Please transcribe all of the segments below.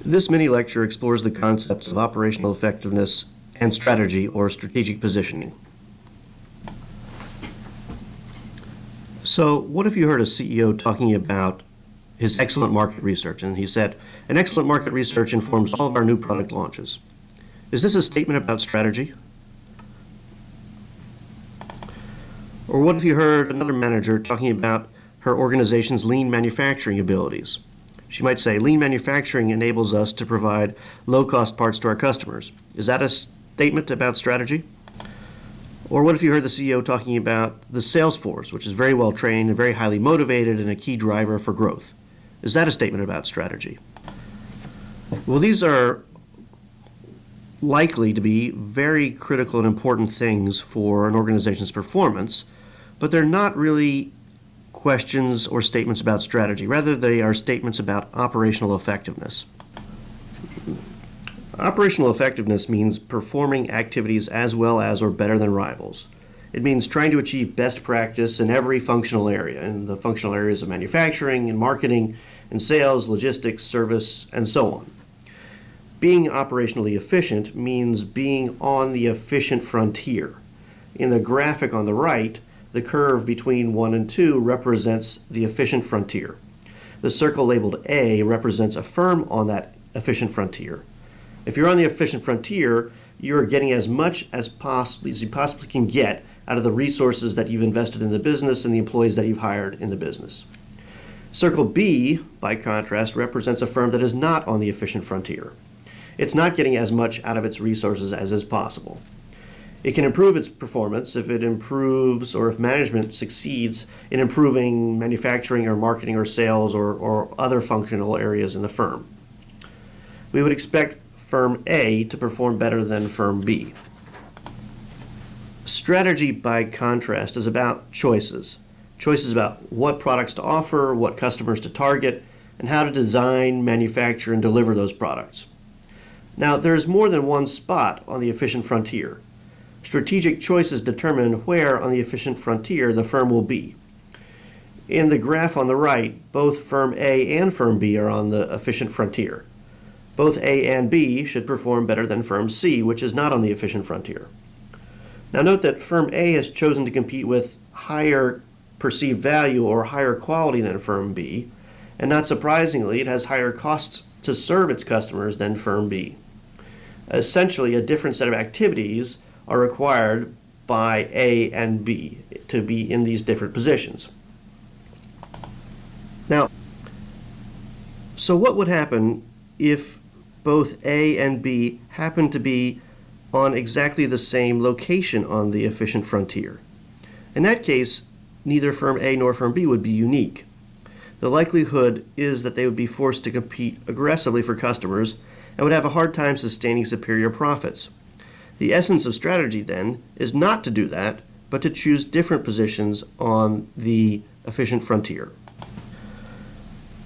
This mini lecture explores the concepts of operational effectiveness and strategy or strategic positioning. So what if you heard a CEO talking about his excellent market research, and he said, "An excellent market research informs all of our new product launches." Is this a statement about strategy? Or what if you heard another manager talking about her organization's lean manufacturing abilities? She might say, "Lean manufacturing enables us to provide low-cost parts to our customers." Is that a statement about strategy? Or what if you heard the CEO talking about the sales force, which is very well trained and very highly motivated and a key driver for growth? Is that a statement about strategy? Well, these are likely to be very critical and important things for an organization's performance, but they're not really questions or statements about strategy. Rather, they are statements about operational effectiveness. Operational effectiveness means performing activities as well as or better than rivals. It means trying to achieve best practice in every functional area, in the functional areas of manufacturing and marketing and sales, logistics, service, and so on. Being operationally efficient means being on the efficient frontier. In the graphic on the right, the curve between 1 and 2 represents the efficient frontier. The circle labeled A represents a firm on that efficient frontier. If you're on the efficient frontier, you're getting as much as you possibly can get out of the resources that you've invested in the business and the employees that you've hired in the business. Circle B, by contrast, represents a firm that is not on the efficient frontier. It's not getting as much out of its resources as is possible. It can improve its performance if it improves or if management succeeds in improving manufacturing or marketing or sales or other functional areas in the firm. We would expect Firm A to perform better than Firm B. Strategy, by contrast, is about choices. Choices about what products to offer, what customers to target, and how to design, manufacture, and deliver those products. Now, there's more than one spot on the efficient frontier. Strategic choices determine where on the efficient frontier the firm will be. In the graph on the right, both Firm A and Firm B are on the efficient frontier. Both A and B should perform better than Firm C, which is not on the efficient frontier. Now note that Firm A has chosen to compete with higher perceived value or higher quality than Firm B, and not surprisingly, it has higher costs to serve its customers than Firm B. Essentially, a different set of activities are required by A and B to be in these different positions. Now, so what would happen if both A and B happen to be on exactly the same location on the efficient frontier? In that case, neither Firm A nor Firm B would be unique. The likelihood is that they would be forced to compete aggressively for customers and would have a hard time sustaining superior profits. The essence of strategy, then, is not to do that, but to choose different positions on the efficient frontier.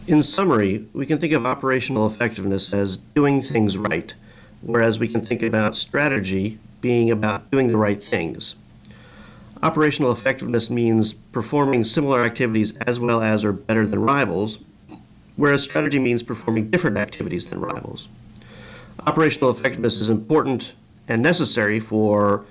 In summary, we can think of operational effectiveness as doing things right, whereas we can think about strategy being about doing the right things. Operational effectiveness means performing similar activities as well as or better than rivals, whereas strategy means performing different activities than rivals. Operational effectiveness is important and necessary for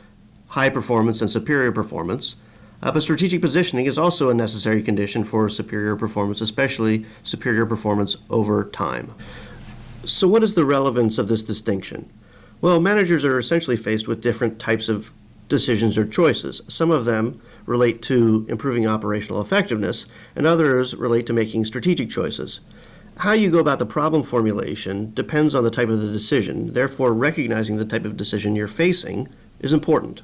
high performance and superior performance, but strategic positioning is also a necessary condition for superior performance, especially superior performance over time. So what is the relevance of this distinction? Well, managers are essentially faced with different types of decisions or choices. Some of them relate to improving operational effectiveness, and others relate to making strategic choices. How you go about the problem formulation depends on the type of the decision. Therefore, recognizing the type of decision you're facing is important.